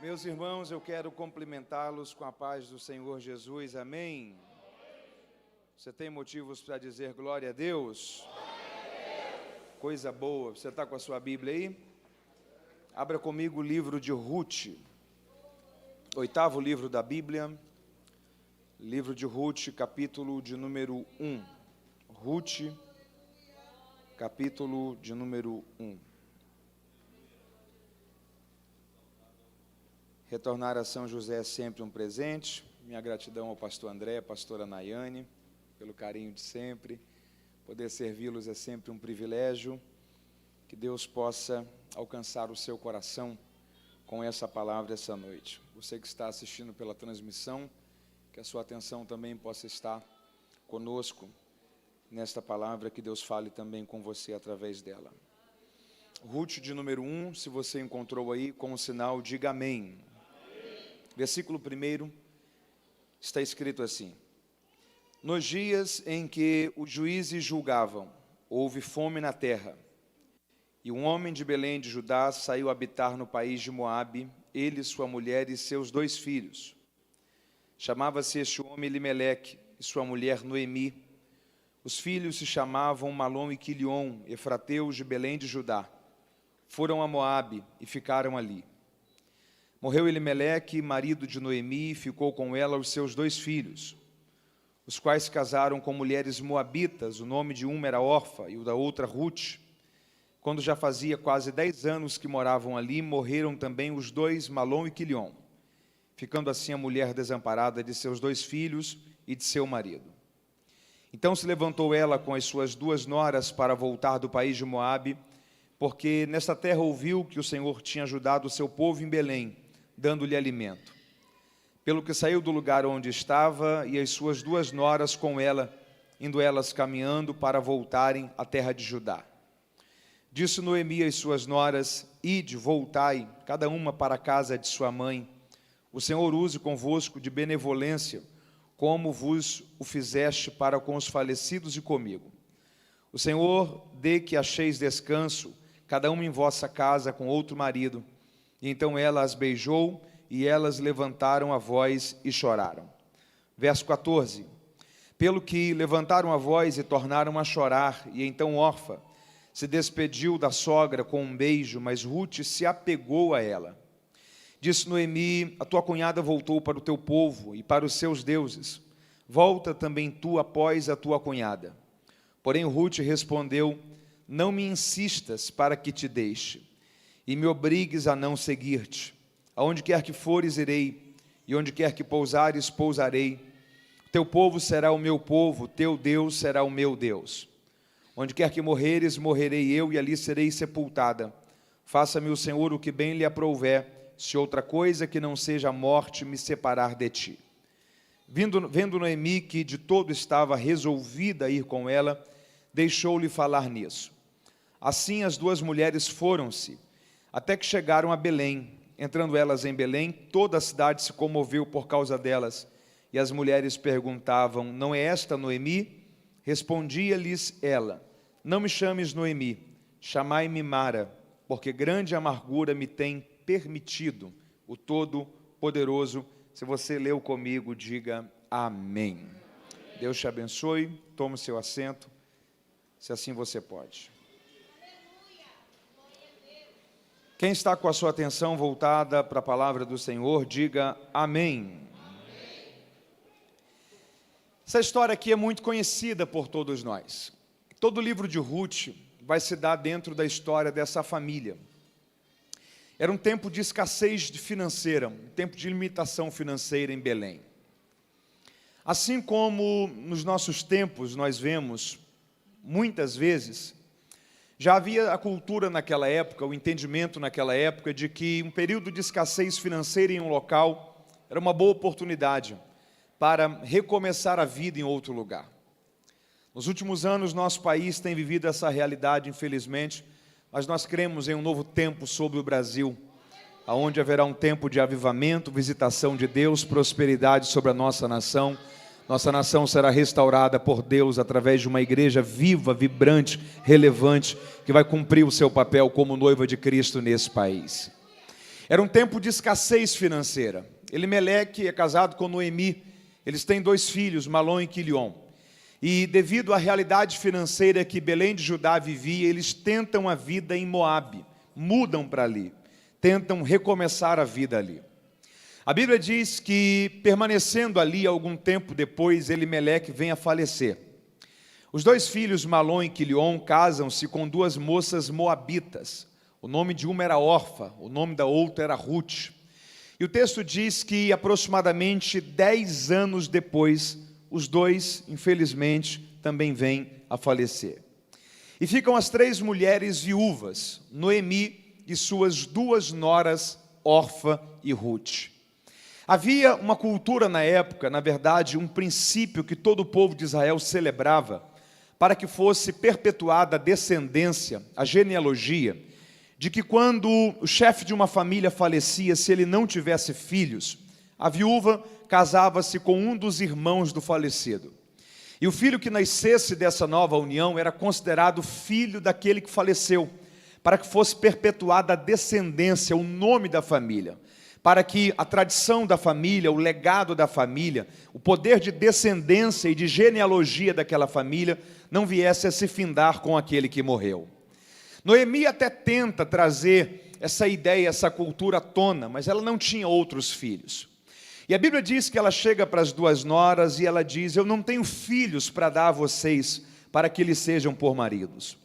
Meus irmãos, eu quero cumprimentá-los com a paz do Senhor Jesus, amém? Você tem motivos para dizer glória a Deus? Coisa boa, você está com a sua Bíblia aí? Abra comigo o livro de Ruth, 8º livro da Bíblia, livro de Ruth, capítulo de número 1. Ruth, capítulo de número 1. Retornar a São José é sempre um presente. Minha gratidão ao pastor André, pastora Nayane, pelo carinho de sempre. Poder servi-los é sempre um privilégio. Que Deus possa alcançar o seu coração com essa palavra essa noite. Você que está assistindo pela transmissão, que a sua atenção também possa estar conosco nesta palavra, que Deus fale também com você através dela. Ruth de número 1, se você encontrou aí, com o sinal, diga amém. Versículo 1, está escrito assim: Nos dias em que os juízes julgavam, houve fome na terra, e um homem de Belém de Judá saiu habitar no país de Moabe, ele, sua mulher e seus 2 filhos. Chamava-se este homem Elimeleque, e sua mulher Noemi. Os filhos se chamavam Malom e Quilion, efrateus de Belém de Judá. Foram a Moabe e ficaram ali. Morreu Elimeleque, marido de Noemi, e ficou com ela os seus 2 filhos, os quais se casaram com mulheres moabitas. O nome de uma era Orfa e o da outra Ruth. Quando já fazia quase 10 anos que moravam ali, morreram também os 2, Malom e Quilion, ficando assim a mulher desamparada de seus 2 filhos e de seu marido. Então se levantou ela com as suas 2 noras para voltar do país de Moabe, porque nesta terra ouviu que o Senhor tinha ajudado o seu povo em Belém, dando-lhe alimento. Pelo que saiu do lugar onde estava, e as suas 2 noras com ela, indo elas caminhando para voltarem à terra de Judá. Disse Noemi às suas noras: Ide, voltai, cada uma para a casa de sua mãe. O Senhor use convosco de benevolência, como vos o fizeste para com os falecidos e comigo. O Senhor dê que acheis descanso, cada uma em vossa casa com outro marido. E então ela as beijou, e elas levantaram a voz e choraram. Verso 14. Pelo que levantaram a voz e tornaram a chorar, e então Orfa se despediu da sogra com um beijo, mas Ruth se apegou a ela. Disse Noemi: A tua cunhada voltou para o teu povo e para os seus deuses. Volta também tu após a tua cunhada. Porém Ruth respondeu: Não me insistas para que te deixe, e me obrigues a não seguir-te. Aonde quer que fores, irei, e onde quer que pousares, pousarei. Teu povo será o meu povo, teu Deus será o meu Deus. Onde quer que morreres, morrerei eu, e ali serei sepultada. Faça-me o Senhor o que bem lhe aprouver, se outra coisa que não seja a morte me separar de ti. Vendo Noemi que de todo estava resolvida a ir com ela, deixou-lhe falar nisso. Assim as 2 mulheres foram-se, até que chegaram a Belém. Entrando elas em Belém, toda a cidade se comoveu por causa delas. E as mulheres perguntavam: Não é esta Noemi? Respondia-lhes ela: Não me chames Noemi, chamai-me Mara, porque grande amargura me tem permitido o Todo-Poderoso. Se você leu comigo, diga amém. Deus te abençoe, tome o seu assento, se assim você pode. Quem está com a sua atenção voltada para a palavra do Senhor, diga amém. Essa história aqui é muito conhecida por todos nós. Todo o livro de Ruth vai se dar dentro da história dessa família. Era um tempo de escassez financeira, um tempo de limitação financeira em Belém. Assim como nos nossos tempos nós vemos, muitas vezes, já havia a cultura naquela época, o entendimento naquela época de que um período de escassez financeira em um local era uma boa oportunidade para recomeçar a vida em outro lugar. Nos últimos anos, nosso país tem vivido essa realidade, infelizmente, mas nós cremos em um novo tempo sobre o Brasil, onde haverá um tempo de avivamento, visitação de Deus, prosperidade sobre a nossa nação. Nossa nação será restaurada por Deus através de uma igreja viva, vibrante, relevante, que vai cumprir o seu papel como noiva de Cristo nesse país. Era um tempo de escassez financeira. Elimeleque é casado com Noemi. Eles têm 2 filhos, Malom e Quilion. E devido à realidade financeira que Belém de Judá vivia, eles tentam a vida em Moabe, mudam para ali, tentam recomeçar a vida ali. A Bíblia diz que, permanecendo ali algum tempo depois, Elimeleque vem a falecer. Os 2 filhos, Malom e Quilion, casam-se com 2 moças moabitas. O nome de uma era Orfa, o nome da outra era Ruth. E o texto diz que aproximadamente 10 anos depois, os 2, infelizmente, também vêm a falecer. E ficam as 3 mulheres viúvas, Noemi e suas 2 noras, Orfa e Ruth. Havia uma cultura na época, na verdade, um princípio que todo o povo de Israel celebrava, para que fosse perpetuada a descendência, a genealogia, de que quando o chefe de uma família falecia, se ele não tivesse filhos, a viúva casava-se com um dos irmãos do falecido. E o filho que nascesse dessa nova união era considerado filho daquele que faleceu, para que fosse perpetuada a descendência, o nome da família, para que a tradição da família, o legado da família, o poder de descendência e de genealogia daquela família não viesse a se findar com aquele que morreu. Noemi até tenta trazer essa ideia, essa cultura à tona, mas ela não tinha outros filhos. E a Bíblia diz que ela chega para as 2 noras e ela diz: eu não tenho filhos para dar a vocês, para que eles sejam por maridos.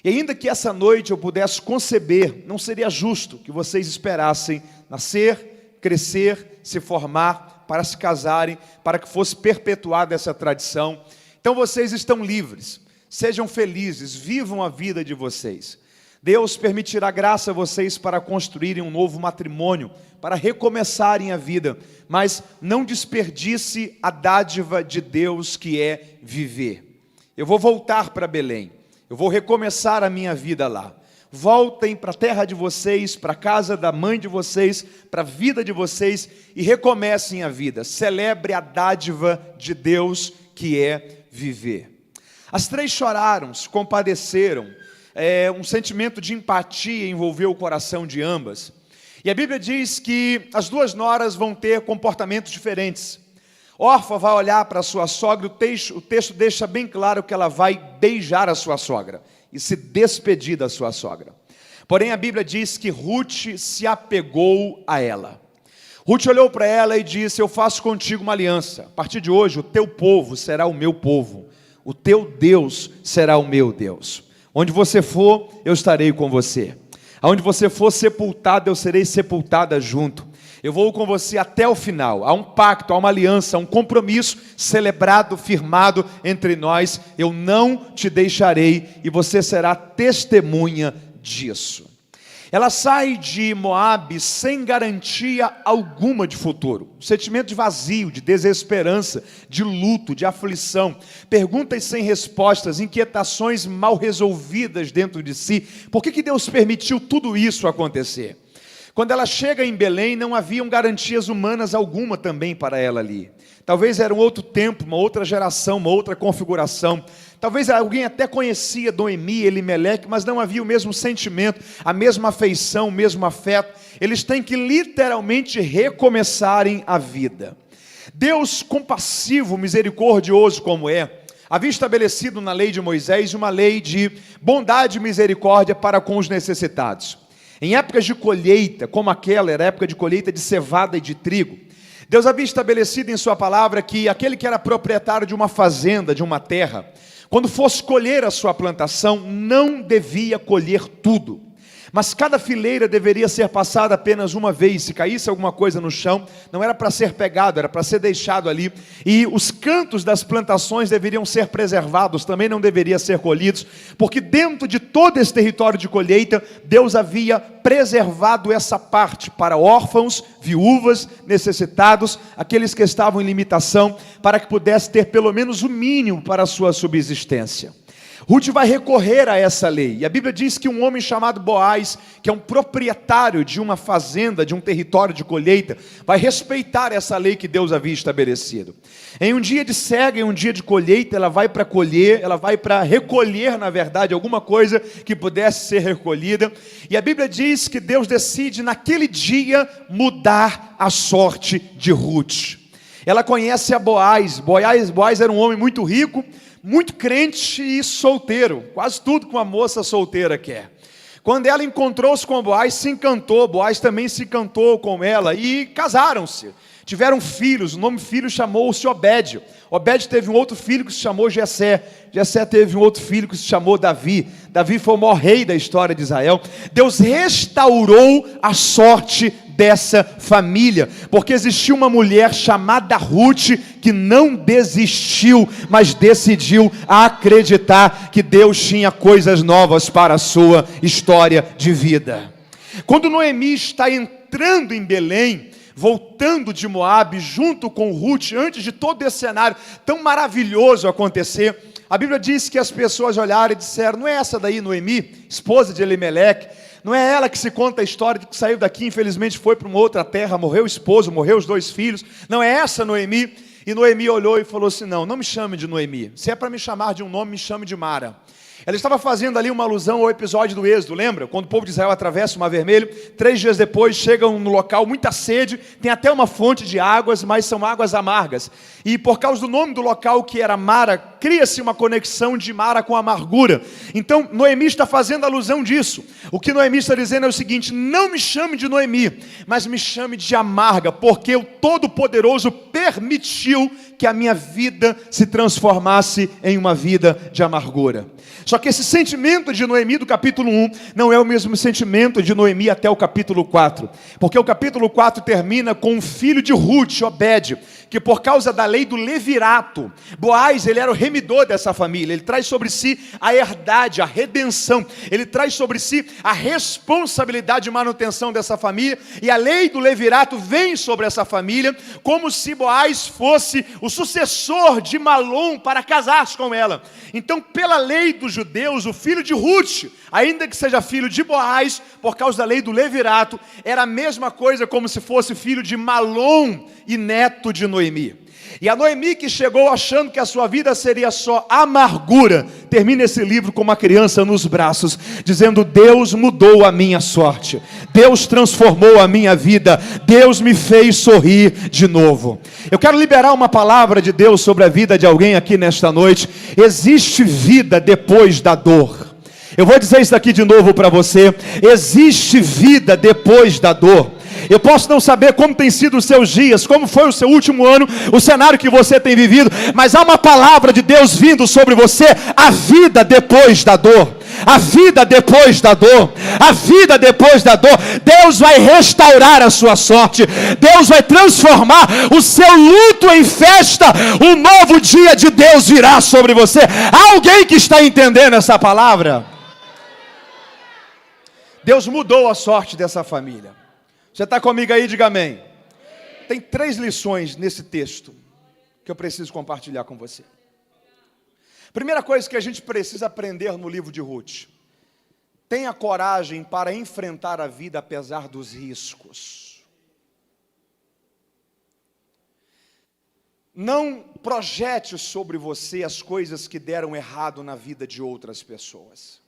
E ainda que essa noite eu pudesse conceber, não seria justo que vocês esperassem nascer, crescer, se formar, para se casarem, para que fosse perpetuada essa tradição. Então vocês estão livres, sejam felizes, vivam a vida de vocês. Deus permitirá graça a vocês para construírem um novo matrimônio, para recomeçarem a vida, mas não desperdice a dádiva de Deus que é viver. Eu vou voltar para Belém, eu vou recomeçar a minha vida lá. Voltem para a terra de vocês, para a casa da mãe de vocês, para a vida de vocês e recomecem a vida. Celebre a dádiva de Deus que é viver. As 3 choraram, se compadeceram. Um sentimento de empatia envolveu o coração de ambas. E a Bíblia diz que as 2 noras vão ter comportamentos diferentes. Orfa vai olhar para a sua sogra, o texto deixa bem claro que ela vai beijar a sua sogra e se despedir da sua sogra. Porém a Bíblia diz que Ruth se apegou a ela. Ruth olhou para ela e disse: eu faço contigo uma aliança. A partir de hoje o teu povo será o meu povo, o teu Deus será o meu Deus. Onde você for, eu estarei com você. Aonde você for sepultado, eu serei sepultada junto. Eu vou com você até o final. Há um pacto, há uma aliança, há um compromisso celebrado, firmado entre nós. Eu não te deixarei e você será testemunha disso. Ela sai de Moabe sem garantia alguma de futuro. Um sentimento de vazio, de desesperança, de luto, de aflição. Perguntas sem respostas, inquietações mal resolvidas dentro de si. Por que Deus permitiu tudo isso acontecer? Quando ela chega em Belém, não haviam garantias humanas alguma também para ela ali. Talvez era um outro tempo, uma outra geração, uma outra configuração. Talvez alguém até conhecia Noemi, Elimeleque, mas não havia o mesmo sentimento, a mesma afeição, o mesmo afeto. Eles têm que literalmente recomeçarem a vida. Deus compassivo, misericordioso como é, havia estabelecido na lei de Moisés uma lei de bondade e misericórdia para com os necessitados. Em épocas de colheita, como aquela era a época de colheita de cevada e de trigo, Deus havia estabelecido em sua palavra que aquele que era proprietário de uma fazenda, de uma terra, quando fosse colher a sua plantação, não devia colher tudo. Mas cada fileira deveria ser passada apenas uma vez. Se caísse alguma coisa no chão, não era para ser pegado, era para ser deixado ali. E os cantos das plantações deveriam ser preservados, também não deveriam ser colhidos, porque dentro de todo esse território de colheita, Deus havia preservado essa parte para órfãos, viúvas, necessitados, aqueles que estavam em limitação, para que pudesse ter pelo menos o mínimo para a sua subsistência. Ruth vai recorrer a essa lei, e a Bíblia diz que um homem chamado Boaz, que é um proprietário de uma fazenda, de um território de colheita, vai respeitar essa lei que Deus havia estabelecido. Em um dia de cega, em um dia de colheita, ela vai para recolher, na verdade, alguma coisa que pudesse ser recolhida, e a Bíblia diz que Deus decide naquele dia mudar a sorte de Ruth. Ela conhece a Boaz. Boaz era um homem muito rico, muito crente e solteiro, quase tudo que uma moça solteira quer. Quando ela encontrou-se com Boaz, se encantou, Boaz também se encantou com ela e casaram-se. Tiveram filhos, o nome do filho chamou-se Obed. Obed teve um outro filho que se chamou Jessé. Jessé teve um outro filho que se chamou Davi. Davi foi o maior rei da história de Israel. Deus restaurou a sorte dessa família, porque existia uma mulher chamada Ruth que não desistiu, mas decidiu acreditar que Deus tinha coisas novas para a sua história de vida. Quando Noemi está entrando em Belém, voltando de Moabe, junto com Ruth, antes de todo esse cenário tão maravilhoso acontecer, a Bíblia diz que as pessoas olharam e disseram: não é essa daí Noemi, esposa de Elimeleque? Não é ela que se conta a história de que saiu daqui, infelizmente foi para uma outra terra, morreu o esposo, morreu os 2 filhos? Não é essa Noemi? E Noemi olhou e falou assim: não me chame de Noemi, se é para me chamar de um nome, me chame de Mara. Ela estava fazendo ali uma alusão ao episódio do Êxodo, lembra? Quando o povo de Israel atravessa o Mar Vermelho, 3 dias depois chegam no local, muita sede, tem até uma fonte de águas, mas são águas amargas. E por causa do nome do local, que era Mara, cria-se uma conexão de Mara com amargura. Então, Noemi está fazendo alusão disso. O que Noemi está dizendo é o seguinte: não me chame de Noemi, mas me chame de amarga, porque o Todo-Poderoso permitiu que a minha vida se transformasse em uma vida de amargura. Só que esse sentimento de Noemi do capítulo 1 não é o mesmo sentimento de Noemi até o capítulo 4. Porque o capítulo 4 termina com o filho de Ruth, Obed, que por causa da lei do levirato, Boaz, ele era o remidor dessa família, ele traz sobre si a herdade, a redenção, ele traz sobre si a responsabilidade de manutenção dessa família, e a lei do levirato vem sobre essa família, como se Boaz fosse o sucessor de Malom para casar-se com ela. Então, pela lei dos judeus, o filho de Ruth, ainda que seja filho de Boaz, por causa da lei do levirato, era a mesma coisa como se fosse filho de Malom e neto de Noemi. E a Noemi, que chegou achando que a sua vida seria só amargura, termina esse livro com uma criança nos braços, dizendo: Deus mudou a minha sorte, Deus transformou a minha vida, Deus me fez sorrir de novo. Eu quero liberar uma palavra de Deus sobre a vida de alguém aqui nesta noite. Existe vida depois da dor. Eu vou dizer isso aqui de novo para você: existe vida depois da dor. Eu posso não saber como tem sido os seus dias, como foi o seu último ano, o cenário que você tem vivido, mas há uma palavra de Deus vindo sobre você: a vida depois da dor. A vida depois da dor, a vida depois da dor. Deus vai restaurar a sua sorte, Deus vai transformar o seu luto em festa. Um novo dia de Deus virá sobre você. Há alguém que está entendendo essa palavra? Deus mudou a sorte dessa família. Você está comigo aí? Diga amém. Tem 3 lições nesse texto que eu preciso compartilhar com você. Primeira coisa que a gente precisa aprender no livro de Ruth: tenha coragem para enfrentar a vida apesar dos riscos. Não projete sobre você as coisas que deram errado na vida de outras pessoas.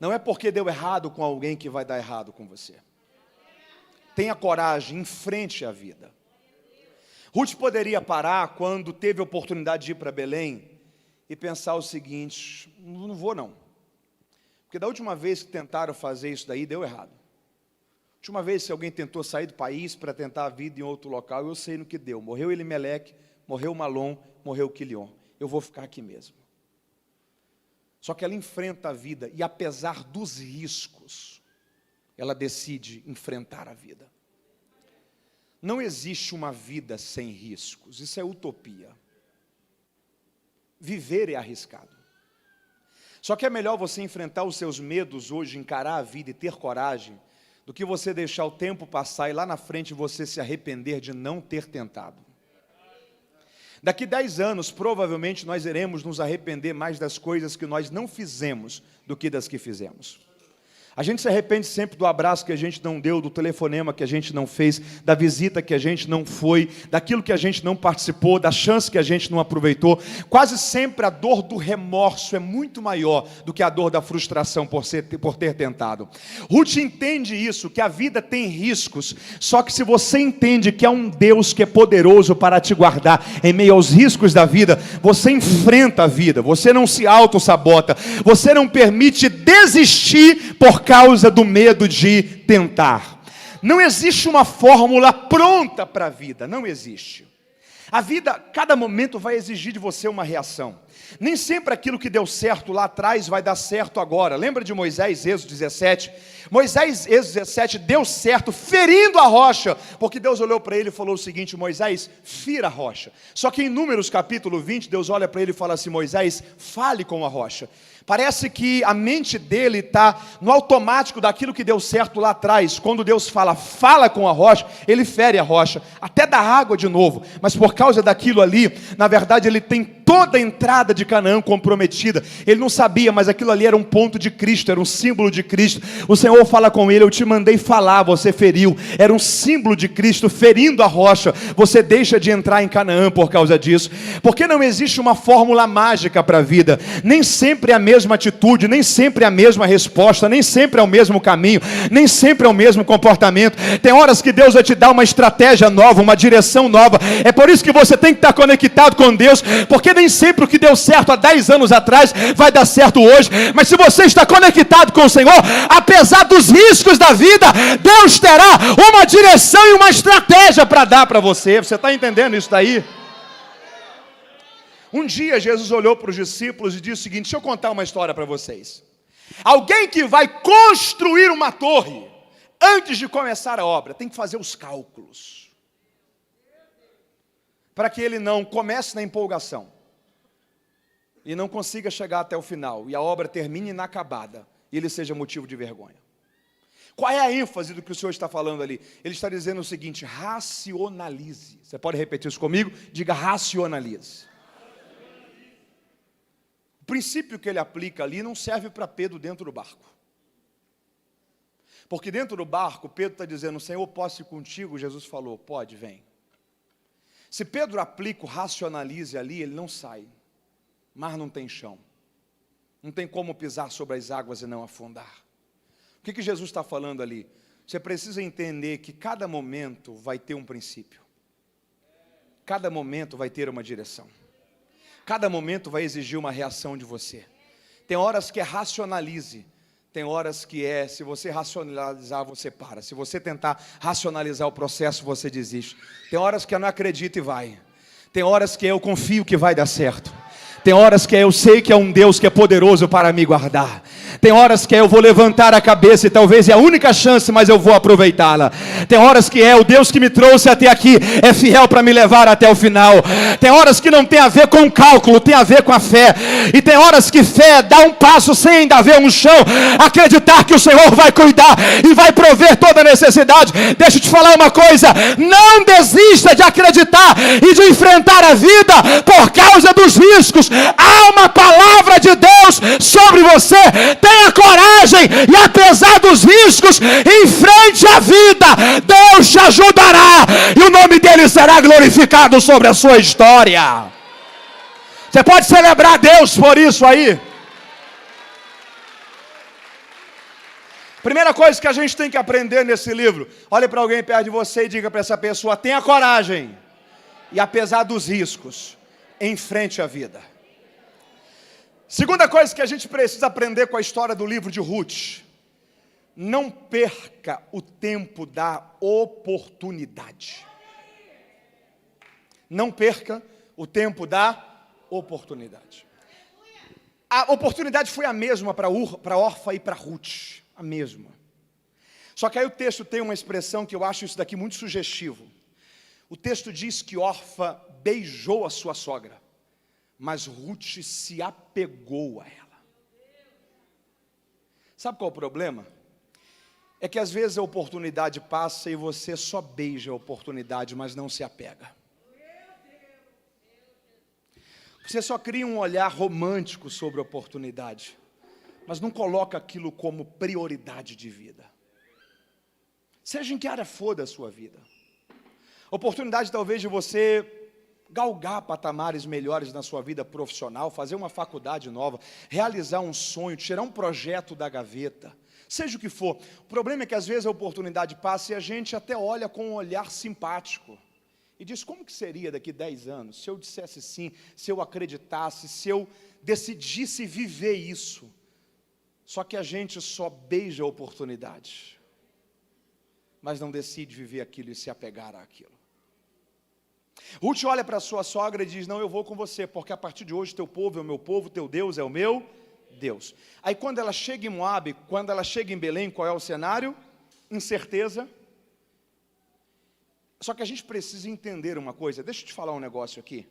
Não é porque deu errado com alguém que vai dar errado com você. Tenha coragem, enfrente a vida. Ruth poderia parar quando teve a oportunidade de ir para Belém e pensar o seguinte: não vou não. Porque da última vez que tentaram fazer isso daí, deu errado. Última vez que alguém tentou sair do país para tentar a vida em outro local, eu sei no que deu. Morreu Elimeleque, morreu Malom, morreu Quilion. Eu vou ficar aqui mesmo. Só que ela enfrenta a vida e, apesar dos riscos, ela decide enfrentar a vida. Não existe uma vida sem riscos, isso é utopia. Viver é arriscado. Só que é melhor você enfrentar os seus medos hoje, encarar a vida e ter coragem, do que você deixar o tempo passar e lá na frente você se arrepender de não ter tentado. Daqui 10 anos, provavelmente, nós iremos nos arrepender mais das coisas que nós não fizemos do que das que fizemos. A gente se arrepende sempre do abraço que a gente não deu, do telefonema que a gente não fez, da visita que a gente não foi, daquilo que a gente não participou, da chance que a gente não aproveitou. Quase sempre a dor do remorso é muito maior do que a dor da frustração por ter tentado. Ruth entende isso, que a vida tem riscos, só que se você entende que há um Deus que é poderoso para te guardar em meio aos riscos da vida, você enfrenta a vida, você não se auto-sabota, você não permite desistir por causa do medo de tentar. Não existe uma fórmula pronta para a vida, não existe. A vida, cada momento vai exigir de você uma reação. Nem sempre aquilo que deu certo lá atrás vai dar certo agora. Lembra de Moisés, Êxodo 17? Moisés, Êxodo 17, deu certo ferindo a rocha, porque Deus olhou para ele e falou o seguinte: Moisés, fira a rocha. Só que em Números capítulo 20, Deus olha para ele e fala assim: Moisés, fale com a rocha. Parece que a mente dele está no automático daquilo que deu certo lá atrás. Quando Deus fala com a rocha, ele fere a rocha, até dá água de novo. Mas por causa daquilo ali, na verdade ele tem toda a entrada de Canaã comprometida. Ele não sabia, mas aquilo ali era um ponto de Cristo, era um símbolo de Cristo. O Senhor fala com ele: eu te mandei falar, você feriu. Era um símbolo de Cristo ferindo a rocha. Você deixa de entrar em Canaã por causa disso. Porque não existe uma fórmula mágica para a vida. Nem sempre é a mesma atitude, nem sempre é a mesma resposta, nem sempre é o mesmo caminho, nem sempre é o mesmo comportamento. Tem horas que Deus vai te dar uma estratégia nova, uma direção nova. É por isso que você tem que estar conectado com Deus, porque nem sempre o que deu certo há 10 anos atrás vai dar certo hoje. Mas se você está conectado com o Senhor, apesar dos riscos da vida, Deus terá uma direção e uma estratégia para dar para você. Você está entendendo isso daí? Um dia Jesus olhou para os discípulos e disse o seguinte: deixa eu contar uma história para vocês. Alguém que vai construir uma torre, antes de começar a obra, tem que fazer os cálculos, para que ele não comece na empolgação e não consiga chegar até o final, e a obra termine inacabada, e ele seja motivo de vergonha. Qual é a ênfase do que o Senhor está falando ali? Ele está dizendo o seguinte: racionalize. Você pode repetir isso comigo? Diga: racionalize. O princípio que ele aplica ali não serve para Pedro dentro do barco. Porque dentro do barco, Pedro está dizendo: Senhor, posso ir contigo? Jesus falou: pode, vem. Se Pedro aplica o racionalize ali, ele não sai. Mar não tem chão. Não tem como pisar sobre as águas e não afundar. O que Jesus está falando ali? Você precisa entender que cada momento vai ter um princípio. Cada momento vai ter uma direção. Cada momento vai exigir uma reação de você. Tem horas que é racionalize. Tem horas que é, se você racionalizar, você para. Se você tentar racionalizar o processo, você desiste. Tem horas que eu não acredito e vai. Tem horas que eu confio que vai dar certo. Tem horas que eu sei que é um Deus que é poderoso para me guardar. Tem horas que eu vou levantar a cabeça e talvez é a única chance, mas eu vou aproveitá-la. Tem horas que o Deus que me trouxe até aqui é fiel para me levar até o final. Tem horas que não tem a ver com o cálculo, tem a ver com a fé. E tem horas que fé dá um passo sem ainda haver um chão. Acreditar que o Senhor vai cuidar e vai prover toda a necessidade. Deixa eu te falar uma coisa: não desista de acreditar e de enfrentar a vida por causa dos riscos. Há uma palavra de Deus sobre você. Tenha coragem e apesar dos riscos, enfrente a vida. Deus te ajudará e o nome dele será glorificado sobre a sua história. Você pode celebrar Deus por isso aí. Primeira coisa que a gente tem que aprender nesse livro: olhe para alguém perto de você e diga para essa pessoa: tenha coragem e apesar dos riscos, enfrente a vida. Segunda coisa que a gente precisa aprender com a história do livro de Ruth: não perca o tempo da oportunidade. Não perca o tempo da oportunidade. A oportunidade foi a mesma para Orfa e para Ruth, a mesma. Só que aí o texto tem uma expressão que eu acho isso daqui muito sugestivo. O texto diz que Orfa beijou a sua sogra, mas Ruth se apegou a ela. Sabe qual é o problema? É que às vezes a oportunidade passa e você só beija a oportunidade, mas não se apega. Você só cria um olhar romântico sobre a oportunidade, mas não coloca aquilo como prioridade de vida. Seja em que área for da sua vida. Oportunidade talvez de você galgar patamares melhores na sua vida profissional, fazer uma faculdade nova, realizar um sonho, tirar um projeto da gaveta, seja o que for. O problema é que às vezes a oportunidade passa e a gente até olha com um olhar simpático e diz, como que seria daqui 10 anos, se eu dissesse sim, se eu acreditasse, se eu decidisse viver isso. Só que a gente só beija a oportunidade, mas não decide viver aquilo e se apegar àquilo. Ruth olha para sua sogra e diz, não, eu vou com você, porque a partir de hoje teu povo é o meu povo, teu Deus é o meu Deus. Aí quando ela chega em Moabe, quando ela chega em Belém, qual é o cenário? Incerteza. Só que a gente precisa entender uma coisa, deixa eu te falar um negócio aqui.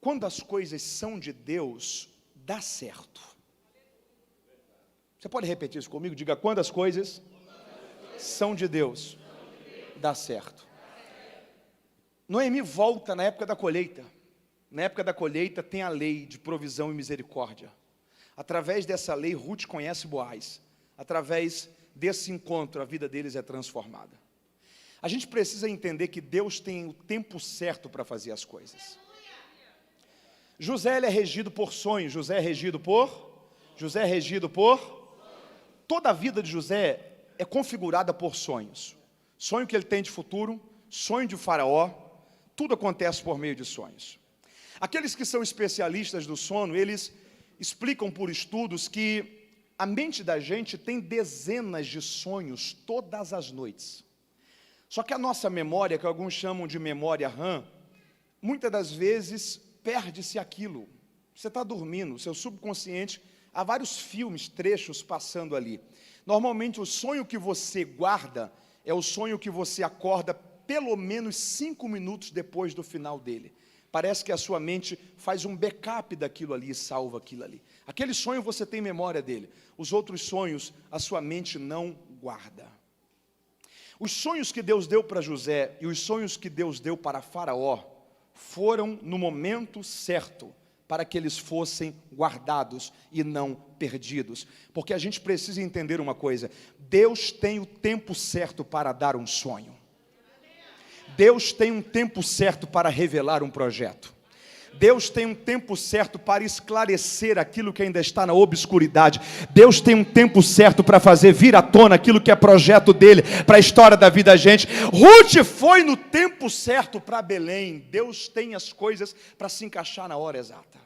Quando as coisas são de Deus, dá certo. Você pode repetir isso comigo? Diga, quando as coisas são de Deus, dá certo. Noemi volta na época da colheita. Na época da colheita tem a lei de provisão e misericórdia. Através dessa lei, Ruth conhece Boaz. Através desse encontro, a vida deles é transformada. A gente precisa entender que Deus tem o tempo certo para fazer as coisas. José ele é regido por sonhos. José é regido por... Toda a vida de José é configurada por sonhos. Sonho que ele tem de futuro, sonho de Faraó, tudo acontece por meio de sonhos. Aqueles que são especialistas do sono, eles explicam por estudos que a mente da gente tem dezenas de sonhos todas as noites. Só que a nossa memória, que alguns chamam de memória RAM, muitas das vezes perde-se aquilo. Você está dormindo, seu subconsciente, há vários filmes, trechos passando ali. Normalmente o sonho que você guarda é o sonho que você acorda pelo menos 5 minutos depois do final dele. Parece que a sua mente faz um backup daquilo ali e salva aquilo ali. Aquele sonho você tem memória dele. Os outros sonhos a sua mente não guarda. Os sonhos que Deus deu para José e os sonhos que Deus deu para Faraó foram no momento certo para que eles fossem guardados e não perdidos. Porque a gente precisa entender uma coisa, Deus tem o tempo certo para dar um sonho. Deus tem um tempo certo para revelar um projeto. Deus tem um tempo certo para esclarecer aquilo que ainda está na obscuridade. Deus tem um tempo certo para fazer vir à tona aquilo que é projeto dele, para a história da vida da gente. Ruth foi no tempo certo para Belém. Deus tem as coisas para se encaixar na hora exata.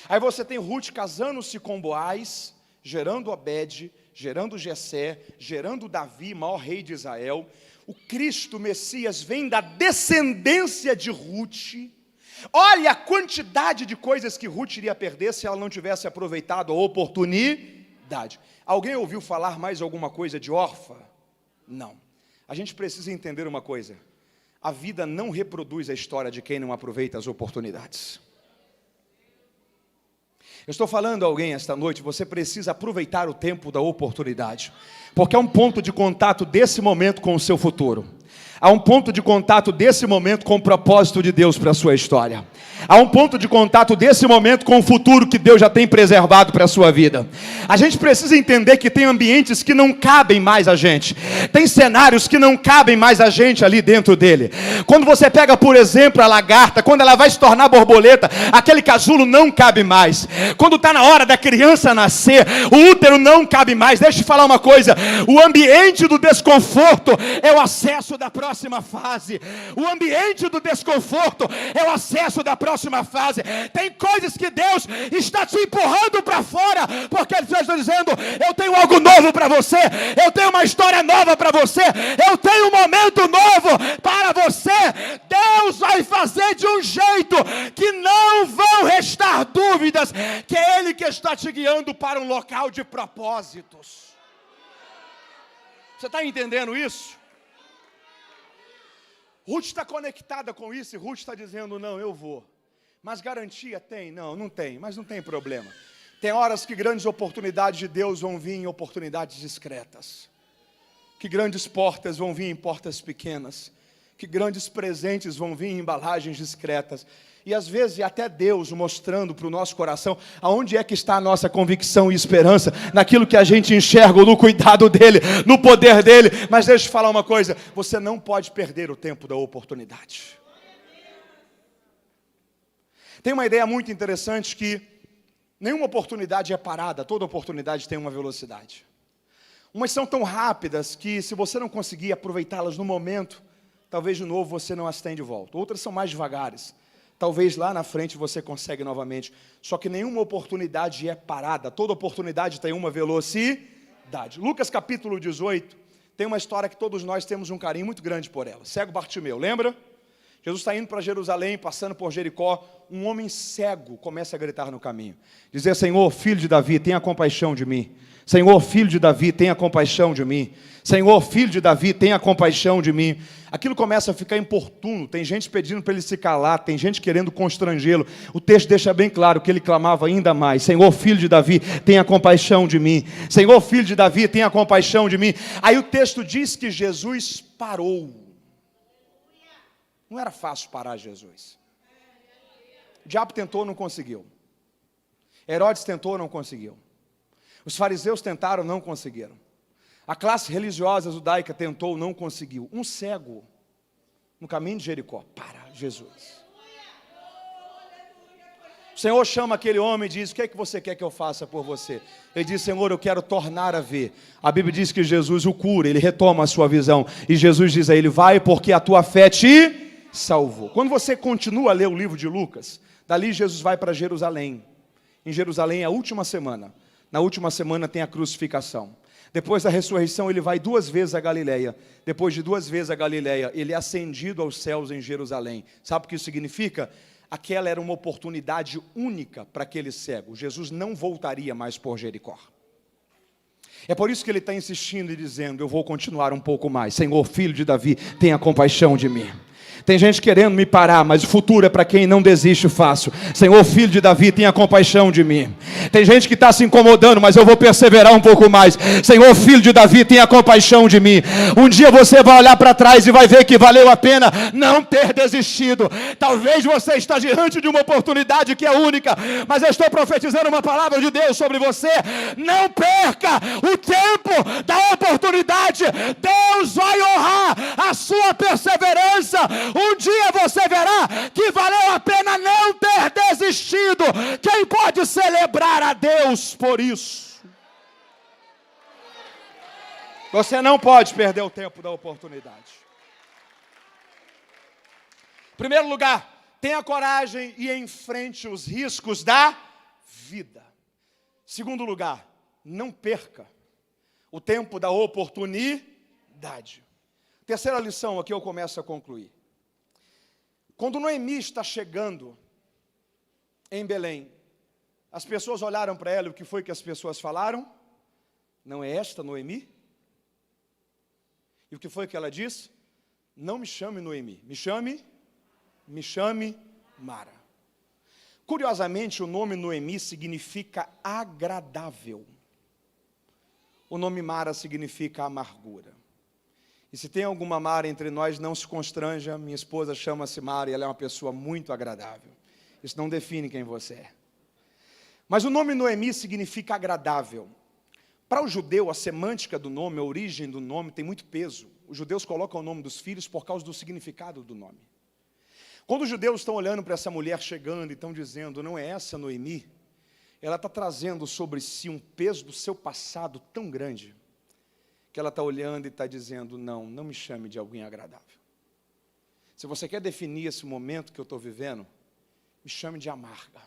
Aí você tem Ruth casando-se com Boaz, gerando Obed, gerando Jessé, gerando Davi, maior rei de Israel. O Cristo, o Messias, vem da descendência de Ruth. Olha a quantidade de coisas que Ruth iria perder se ela não tivesse aproveitado a oportunidade. Alguém ouviu falar mais alguma coisa de Orfa? Não. A gente precisa entender uma coisa. A vida não reproduz a história de quem não aproveita as oportunidades. Eu estou falando a alguém esta noite, você precisa aproveitar o tempo da oportunidade. Porque há um ponto de contato desse momento com o seu futuro. Há um ponto de contato desse momento com o propósito de Deus para a sua história. Há um ponto de contato desse momento com o futuro que Deus já tem preservado para a sua vida. A gente precisa entender que tem ambientes que não cabem mais a gente. Tem cenários que não cabem mais a gente ali dentro dele. Quando você pega, por exemplo, a lagarta, quando ela vai se tornar borboleta, aquele casulo não cabe mais. Quando está na hora da criança nascer, o útero não cabe mais. Deixa eu te falar uma coisa. O ambiente do desconforto é o acesso da próxima fase. O ambiente do desconforto é o acesso da próxima fase. Tem coisas que Deus está te empurrando para fora, porque Ele está dizendo, eu tenho algo novo para você, eu tenho uma história nova para você, eu tenho um momento novo para você. Deus vai fazer de um jeito que não vão restar dúvidas, que é Ele que está te guiando para um local de propósitos. Você está entendendo isso? Ruth está conectada com isso e Ruth está dizendo, não, eu vou. Mas garantia tem? Não, não tem, mas não tem problema. Tem horas que grandes oportunidades de Deus vão vir em oportunidades discretas. Que grandes portas vão vir em portas pequenas. que grandes presentes vão vir em embalagens discretas. E às vezes até Deus mostrando para o nosso coração aonde é que está a nossa convicção e esperança, naquilo que a gente enxerga, no cuidado dEle, no poder dEle. Mas deixa eu te falar uma coisa, você não pode perder o tempo da oportunidade. Tem uma ideia muito interessante que nenhuma oportunidade é parada, toda oportunidade tem uma velocidade. Umas são tão rápidas que se você não conseguir aproveitá-las no momento, talvez de novo você não as tenha de volta. Outras são mais devagares. Talvez lá na frente você consegue novamente. Só que nenhuma oportunidade é parada. Toda oportunidade tem uma velocidade. Lucas capítulo 18, tem uma história que todos nós temos um carinho muito grande por ela. Cego Bartimeu, lembra? Jesus está indo para Jerusalém, passando por Jericó. Um homem cego começa a gritar no caminho. Dizer, Senhor, filho de Davi, tenha compaixão de mim. Senhor, filho de Davi, tenha compaixão de mim. Senhor, filho de Davi, tenha compaixão de mim. Aquilo começa a ficar importuno, tem gente pedindo para ele se calar, tem gente querendo constrangê-lo. O texto deixa bem claro que ele clamava ainda mais, Senhor, filho de Davi, tenha compaixão de mim. Senhor, filho de Davi, tenha compaixão de mim. Aí o texto diz que Jesus parou. Não era fácil parar Jesus. O diabo tentou, não conseguiu. Herodes tentou, não conseguiu. Os fariseus tentaram, não conseguiram. A classe religiosa judaica tentou, não conseguiu. Um cego, no caminho de Jericó, para Jesus. O Senhor chama aquele homem e diz, o que é que você quer que eu faça por você? Ele diz, Senhor, eu quero tornar a ver. A Bíblia diz que Jesus o cura, ele retoma a sua visão. E Jesus diz a ele, vai porque a tua fé te salvou. Quando você continua a ler o livro de Lucas, dali Jesus vai para Jerusalém. Em Jerusalém é a última semana. Na última semana tem a crucificação. Depois da ressurreição ele vai 2 vezes a Galileia. Depois de 2 vezes a Galileia, ele é ascendido aos céus em Jerusalém. Sabe o que isso significa? Aquela era uma oportunidade única para aquele cego. Jesus não voltaria mais por Jericó. É por isso que ele está insistindo e dizendo, eu vou continuar um pouco mais. Senhor, filho de Davi, tenha compaixão de mim. Tem gente querendo me parar, mas o futuro é para quem não desiste fácil. Senhor, filho de Davi, tenha compaixão de mim. Tem gente que está se incomodando, mas eu vou perseverar um pouco mais. Senhor, filho de Davi, tenha compaixão de mim. Um dia você vai olhar para trás e vai ver que valeu a pena não ter desistido. Talvez você está diante de uma oportunidade que é única, mas eu estou profetizando uma palavra de Deus sobre você. Não perca o tempo da oportunidade. Deus vai honrar a sua perseverança. Um dia você verá que valeu a pena não ter desistido. Quem pode celebrar a Deus por isso? Você não pode perder o tempo da oportunidade. Em primeiro lugar, tenha coragem e enfrente os riscos da vida. Segundo lugar, não perca o tempo da oportunidade. Terceira lição, aqui eu começo a concluir. Quando Noemi está chegando em Belém, as pessoas olharam para ela e o que foi que as pessoas falaram? Não é esta Noemi? E o que foi que ela disse? Não me chame Noemi, me chame Mara. Curiosamente, o nome Noemi significa agradável. O nome Mara significa amargura. E se tem alguma Mara entre nós, não se constranja, minha esposa chama-se Mara e ela é uma pessoa muito agradável. Isso não define quem você é. Mas o nome Noemi significa agradável. Para o judeu, a semântica do nome, a origem do nome tem muito peso. Os judeus colocam o nome dos filhos por causa do significado do nome. Quando os judeus estão olhando para essa mulher chegando e estão dizendo, não é essa Noemi? Ela está trazendo sobre si um peso do seu passado tão grande, que ela está olhando e está dizendo, não me chame de alguém agradável. Se você quer definir esse momento que eu estou vivendo, me chame de amarga.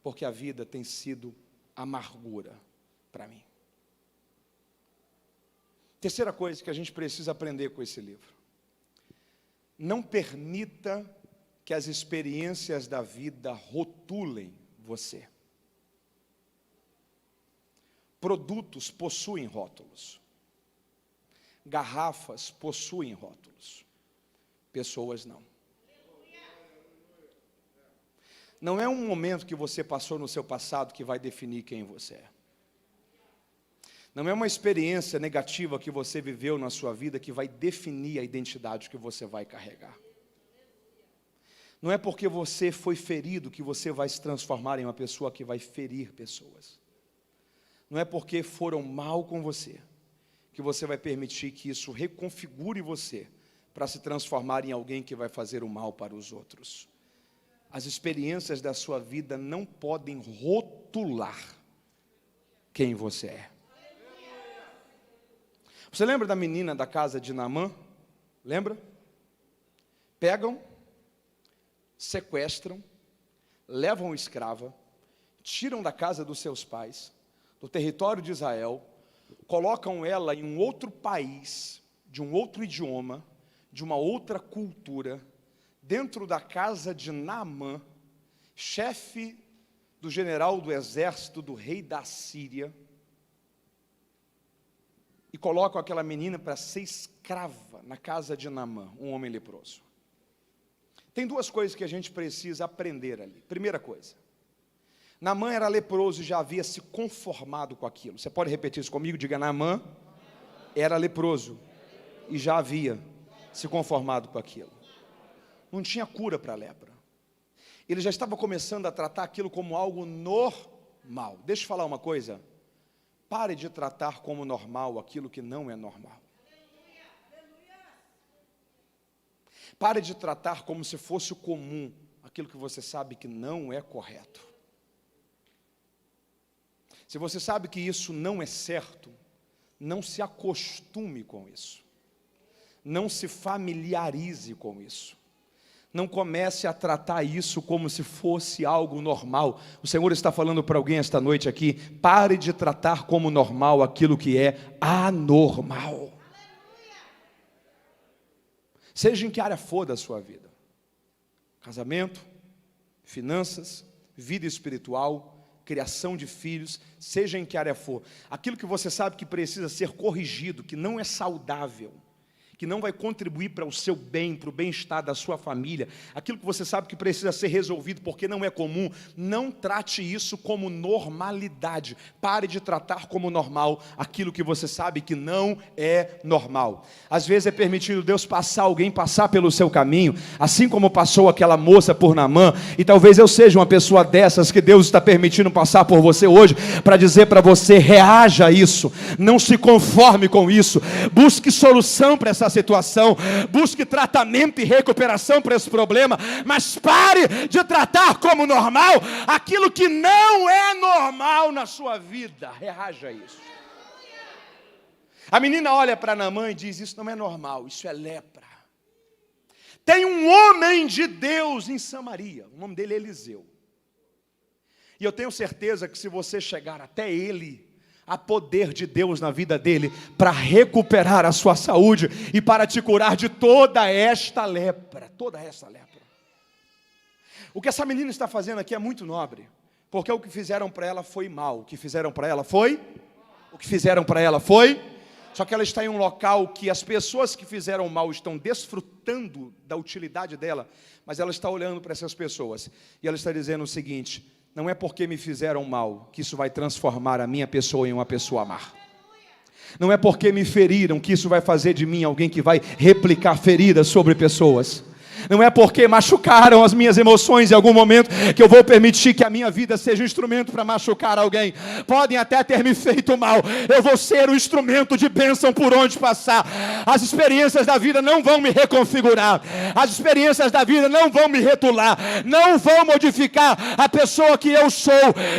Porque a vida tem sido amargura para mim. Terceira coisa que a gente precisa aprender com esse livro. Não permita que as experiências da vida rotulem você. Produtos possuem rótulos. Garrafas possuem rótulos. Pessoas não. Não é um momento que você passou no seu passado que vai definir quem você é. Não é uma experiência negativa que você viveu na sua vida que vai definir a identidade que você vai carregar. Não é porque você foi ferido que você vai se transformar em uma pessoa que vai ferir pessoas. Não é porque foram mal com você que você vai permitir que isso reconfigure você para se transformar em alguém que vai fazer o mal para os outros. As experiências da sua vida não podem rotular quem você é. Você lembra da menina da casa de Naamã? Lembra? Pegam, sequestram, levam escrava, tiram da casa dos seus pais, do território de Israel, colocam ela em um outro país, de um outro idioma, de uma outra cultura, dentro da casa de Naamã, chefe do general do exército do rei da Síria, e colocam aquela menina para ser escrava na casa de Naamã, um homem leproso. Tem duas coisas que a gente precisa aprender ali. Primeira coisa, Naamã era leproso e já havia se conformado com aquilo. Você pode repetir isso comigo? Diga: Naamã era leproso e já havia se conformado com aquilo. Não tinha cura para a lepra. Ele já estava começando a tratar aquilo como algo normal. Deixa eu falar uma coisa. Pare de tratar como normal aquilo que não é normal. Pare de tratar como se fosse o comum aquilo que você sabe que não é correto. Se você sabe que isso não é certo, não se acostume com isso. Não se familiarize com isso. Não comece a tratar isso como se fosse algo normal. O Senhor está falando para alguém esta noite aqui: pare de tratar como normal aquilo que é anormal. Seja em que área for da sua vida: casamento, finanças, vida espiritual, criação de filhos, seja em que área for, aquilo que você sabe que precisa ser corrigido, que não é saudável, que não vai contribuir para o seu bem, para o bem-estar da sua família, aquilo que você sabe que precisa ser resolvido porque não é comum, não trate isso como normalidade. Pare de tratar como normal aquilo que você sabe que não é normal. Às vezes é permitido Deus alguém passar pelo seu caminho, assim como passou aquela moça por Naamã, e talvez eu seja uma pessoa dessas que Deus está permitindo passar por você hoje, para dizer para você: reaja a isso, não se conforme com isso, busque solução para essa situação, busque tratamento e recuperação para esse problema, mas pare de tratar como normal aquilo que não é normal na sua vida. Reaja a isso. A menina olha para Naamã e diz: isso não é normal, isso é lepra. Tem um homem de Deus em Samaria, o nome dele é Eliseu, e eu tenho certeza que se você chegar até ele, há poder de Deus na vida dele para recuperar a sua saúde e para te curar de toda esta lepra. Toda esta lepra. O que essa menina está fazendo aqui é muito nobre, porque o que fizeram para ela foi mal. O que fizeram para ela foi? O que fizeram para ela foi? Só que ela está em um local que as pessoas que fizeram mal estão desfrutando da utilidade dela, mas ela está olhando para essas pessoas e ela está dizendo o seguinte: não é porque me fizeram mal que isso vai transformar a minha pessoa em uma pessoa má. Não é porque me feriram que isso vai fazer de mim alguém que vai replicar feridas sobre pessoas. Não é porque machucaram as minhas emoções em algum momento que eu vou permitir que a minha vida seja um instrumento para machucar alguém. Podem até ter me feito mal, eu vou ser um instrumento de bênção por onde passar. As experiências da vida não vão me reconfigurar, as experiências da vida não vão me retular, não vão modificar a pessoa que eu sou.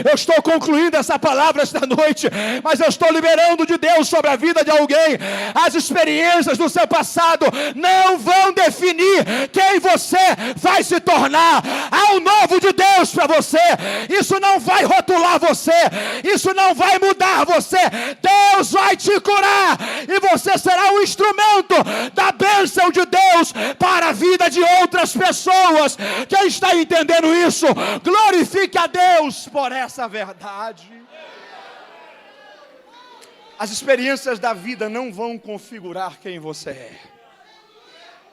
Eu estou concluindo essa palavra esta noite, mas eu estou liberando de Deus sobre a vida de alguém. As experiências do seu passado não vão definir quem você vai se tornar. Há um novo de Deus para você. Isso não vai rotular você, isso não vai mudar você. Deus vai te curar e você será um instrumento da bênção de Deus para a vida de outras pessoas. Quem está entendendo isso, glorifique a Deus por essa verdade. As experiências da vida não vão configurar quem você é.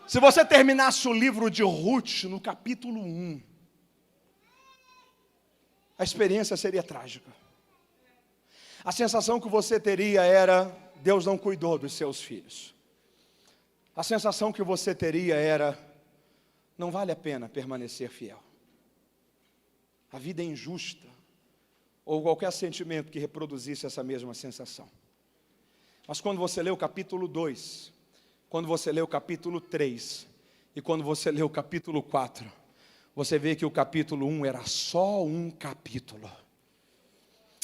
Se você terminasse o livro de Ruth no capítulo 1, a experiência seria trágica. A sensação que você teria era: Deus não cuidou dos seus filhos. A sensação que você teria era: não vale a pena permanecer fiel. A vida é injusta. Ou qualquer sentimento que reproduzisse essa mesma sensação. Mas quando você lê o capítulo 2, quando você lê o capítulo 3, e quando você lê o capítulo 4, você vê que o capítulo 1 era só um capítulo.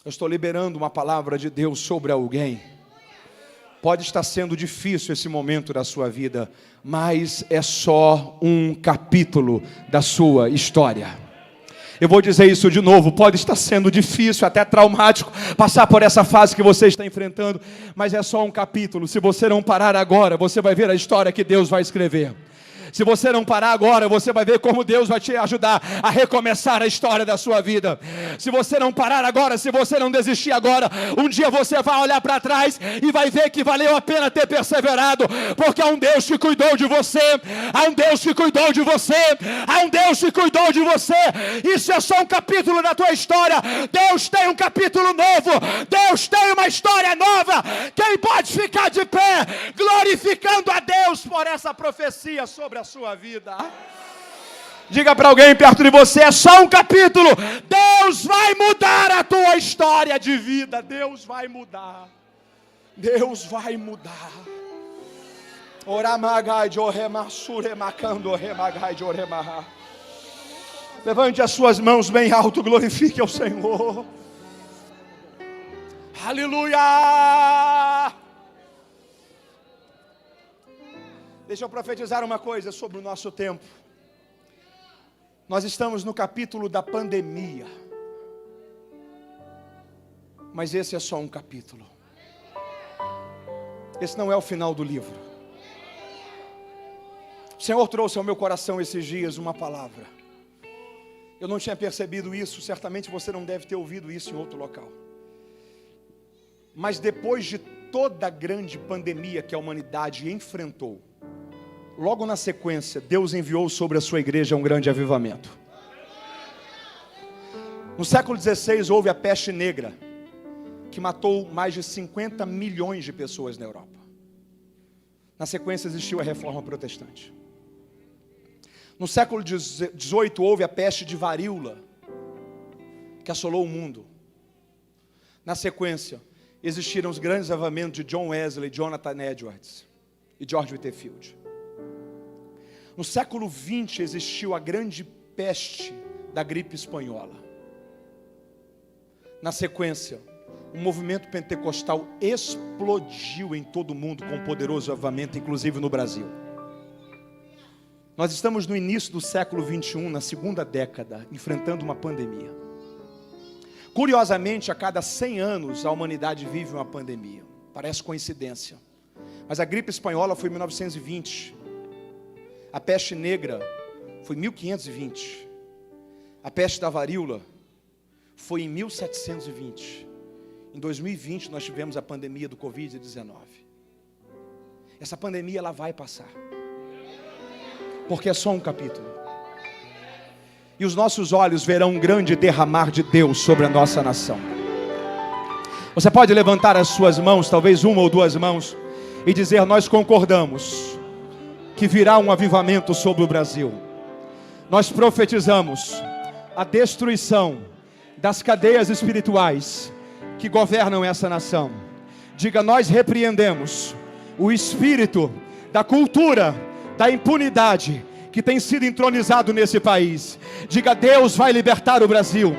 Eu estou liberando uma palavra de Deus sobre alguém. Pode estar sendo difícil esse momento da sua vida, mas é só um capítulo da sua história. Eu vou dizer isso de novo: pode estar sendo difícil, até traumático, passar por essa fase que você está enfrentando, mas é só um capítulo. Se você não parar agora, você vai ver a história que Deus vai escrever. Se você não parar agora, você vai ver como Deus vai te ajudar a recomeçar a história da sua vida. Se você não parar agora, se você não desistir agora, um dia você vai olhar para trás e vai ver que valeu a pena ter perseverado, porque há um Deus que cuidou de você, há um Deus que cuidou de você, há um Deus que cuidou de você. Isso é só um capítulo da tua história. Deus tem um capítulo novo, Deus tem uma história nova. Quem pode ficar de pé glorificando a Deus por essa profecia sobre a sua vida? Diga para alguém perto de você: é só um capítulo. Deus vai mudar a tua história de vida. Deus vai mudar. Deus vai mudar. Levante as suas mãos bem alto, glorifique ao Senhor. Aleluia! Deixa eu profetizar uma coisa sobre o nosso tempo. Nós estamos no capítulo da pandemia. Mas esse é só um capítulo. Esse não é o final do livro. O Senhor trouxe ao meu coração esses dias uma palavra. Eu não tinha percebido isso, certamente você não deve ter ouvido isso em outro local. Mas depois de toda a grande pandemia que a humanidade enfrentou, logo na sequência, Deus enviou sobre a sua igreja um grande avivamento. No século XVI houve a peste negra, que matou mais de 50 milhões de pessoas na Europa. Na sequência existiu a reforma protestante. No século XVIII houve a peste de varíola, que assolou o mundo. Na sequência existiram os grandes avivamentos de John Wesley, Jonathan Edwards e George Whitefield. No século XX existiu a grande peste da gripe espanhola. Na sequência, o movimento pentecostal explodiu em todo o mundo com um poderoso avivamento, inclusive no Brasil. Nós estamos no início do século XXI, na segunda década, enfrentando uma pandemia. Curiosamente, a cada 100 anos a humanidade vive uma pandemia. Parece coincidência. Mas a gripe espanhola foi em 1920. A peste negra foi em 1520. A peste da varíola foi em 1720. Em 2020 nós tivemos a pandemia do Covid-19. Essa pandemia ela vai passar. Porque é só um capítulo. E os nossos olhos verão um grande derramar de Deus sobre a nossa nação. Você pode levantar as suas mãos, talvez uma ou duas mãos, e dizer: nós concordamos que virá um avivamento sobre o Brasil. Nós profetizamos a destruição das cadeias espirituais que governam essa nação. Diga: nós repreendemos o espírito da cultura, da impunidade que tem sido entronizado nesse país. Diga: Deus vai libertar o Brasil.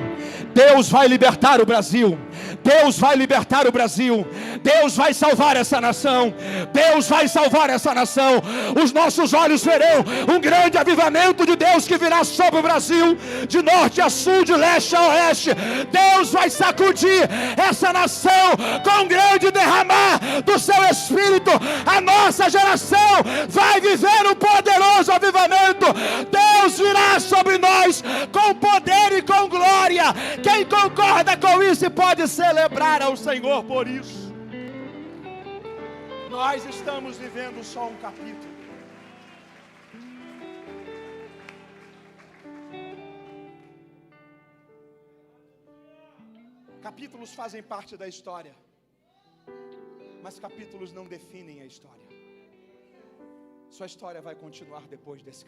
Deus vai libertar o Brasil. Deus vai libertar o Brasil. Deus vai salvar essa nação. Deus vai salvar essa nação. Os nossos olhos verão um grande avivamento de Deus que virá sobre o Brasil, de norte a sul, de leste a oeste. Deus vai sacudir essa nação com um grande derramar do seu Espírito. A nossa geração vai viver um poderoso avivamento. Deus virá sobre nós com poder e com glória. Quem concorda com isso pode celebrar ao Senhor por isso. Nós estamos vivendo só um capítulo. Capítulos fazem parte da história, mas capítulos não definem a história. Sua história vai continuar depois desse